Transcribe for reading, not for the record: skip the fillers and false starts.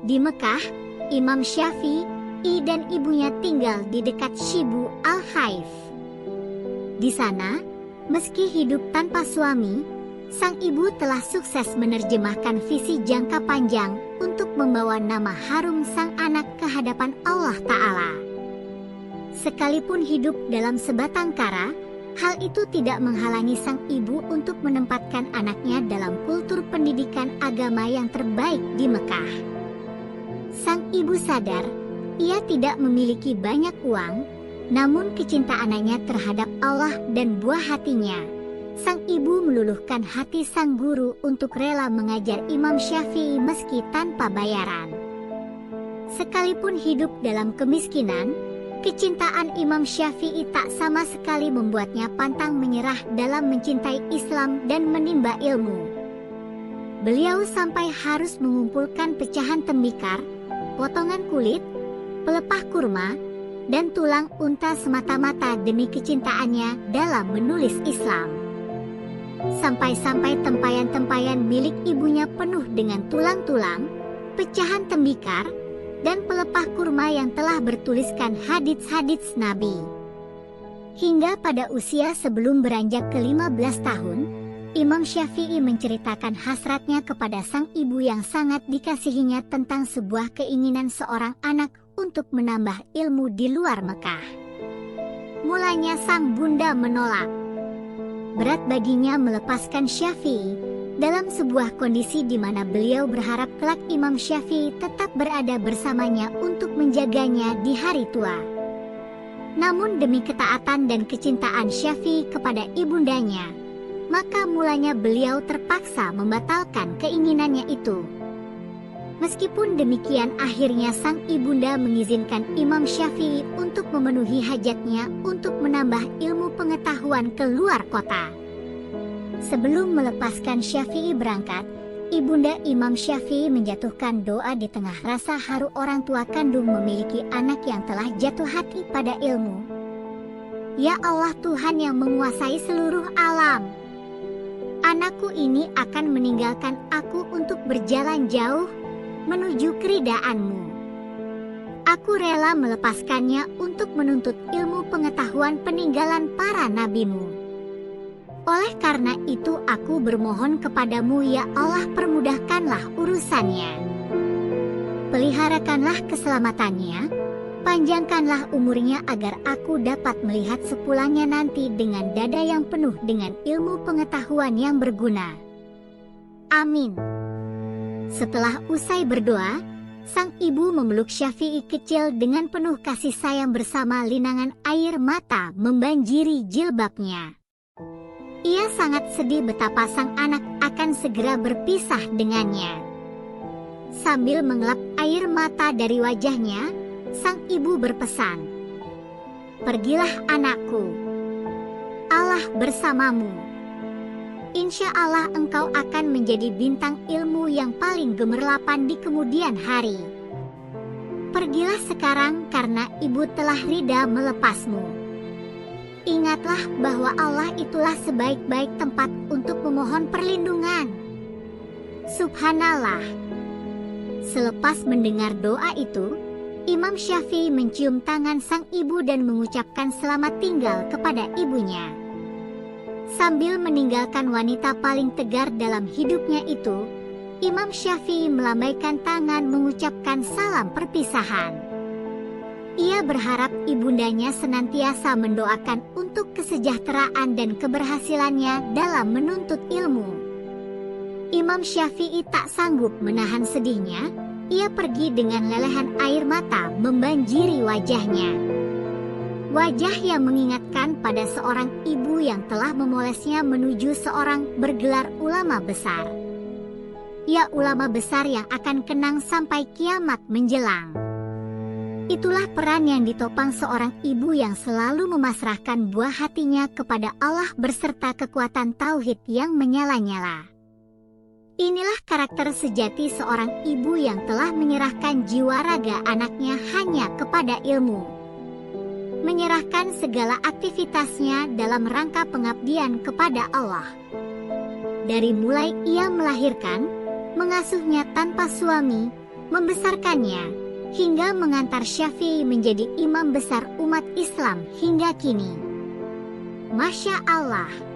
Di Mekah, Imam Syafi'i dan ibunya tinggal di dekat Shibu Al-Haif. Di sana, meski hidup tanpa suami, sang ibu telah sukses menerjemahkan visi jangka panjang untuk membawa nama harum sang anak ke hadapan Allah Ta'ala. Sekalipun hidup dalam sebatang kara, hal itu tidak menghalangi sang ibu untuk menempatkan anaknya dalam kultur pendidikan agama yang terbaik di Mekah. Sang ibu sadar, ia tidak memiliki banyak uang, namun kecintaannya terhadap Allah dan buah hatinya. Sang ibu meluluhkan hati sang guru untuk rela mengajar Imam Syafi'i meski tanpa bayaran. Sekalipun hidup dalam kemiskinan, kecintaan Imam Syafi'i tak sama sekali membuatnya pantang menyerah dalam mencintai Islam dan menimba ilmu. Beliau sampai harus mengumpulkan pecahan tembikar, potongan kulit, pelepah kurma, dan tulang unta semata-mata demi kecintaannya dalam menulis Islam. Sampai-sampai tempayan-tempayan milik ibunya penuh dengan tulang-tulang, pecahan tembikar, dan pelepah kurma yang telah bertuliskan hadits-hadits Nabi. Hingga pada usia sebelum beranjak ke-15 tahun, Imam Syafi'i menceritakan hasratnya kepada sang ibu yang sangat dikasihinya tentang sebuah keinginan seorang anak untuk menambah ilmu di luar Mekah. Mulanya sang bunda menolak. Berat baginya melepaskan Syafi'i dalam sebuah kondisi di mana beliau berharap kelak Imam Syafi'i tetap berada bersamanya untuk menjaganya di hari tua. Namun demi ketaatan dan kecintaan Syafi'i kepada ibundanya, maka mulanya beliau terpaksa membatalkan keinginannya itu. Meskipun demikian, akhirnya sang ibunda mengizinkan Imam Syafi'i untuk memenuhi hajatnya untuk menambah ilmu pengetahuan ke luar kota. Sebelum melepaskan Syafi'i berangkat, ibunda Imam Syafi'i menjatuhkan doa di tengah rasa haru orang tua kandung memiliki anak yang telah jatuh hati pada ilmu. Ya Allah Tuhan yang menguasai seluruh alam, anakku ini akan meninggalkan aku untuk berjalan jauh menuju keridaan-Mu. Aku rela melepaskannya untuk menuntut ilmu pengetahuan peninggalan para nabi-Mu. Oleh karena itu aku bermohon kepadamu ya Allah, permudahkanlah urusannya. Peliharakanlah keselamatannya, panjangkanlah umurnya agar aku dapat melihat sepulangnya nanti dengan dada yang penuh dengan ilmu pengetahuan yang berguna. Amin. Setelah usai berdoa, sang ibu memeluk Syafi'i kecil dengan penuh kasih sayang bersama linangan air mata membanjiri jilbabnya. Ia sangat sedih betapa sang anak akan segera berpisah dengannya. Sambil mengelap air mata dari wajahnya, sang ibu berpesan, "Pergilah anakku, Allah bersamamu. Insya Allah engkau akan menjadi bintang ilmu yang paling gemerlapan di kemudian hari. Pergilah sekarang karena ibu telah rida melepasmu. Ingatlah bahwa Allah itulah sebaik-baik tempat untuk memohon perlindungan." Subhanallah. Selepas mendengar doa itu, Imam Syafi'i mencium tangan sang ibu dan mengucapkan selamat tinggal kepada ibunya. Sambil meninggalkan wanita paling tegar dalam hidupnya itu, Imam Syafi'i melambaikan tangan mengucapkan salam perpisahan. Ia berharap ibundanya senantiasa mendoakan untuk kesejahteraan dan keberhasilannya dalam menuntut ilmu. Imam Syafi'i tak sanggup menahan sedihnya. Ia pergi dengan lelehan air mata membanjiri wajahnya. Wajah yang mengingatkan pada seorang ibu yang telah memolesnya menuju seorang bergelar ulama besar. Ya, ulama besar yang akan kenang sampai kiamat menjelang. Itulah peran yang ditopang seorang ibu yang selalu memasrahkan buah hatinya kepada Allah berserta kekuatan tauhid yang menyala-nyala. Inilah karakter sejati seorang ibu yang telah menyerahkan jiwa raga anaknya hanya kepada ilmu. Menyerahkan segala aktivitasnya dalam rangka pengabdian kepada Allah. Dari mulai ia melahirkan, mengasuhnya tanpa suami, membesarkannya, hingga mengantar Syafi'i menjadi imam besar umat Islam hingga kini. Masya Allah.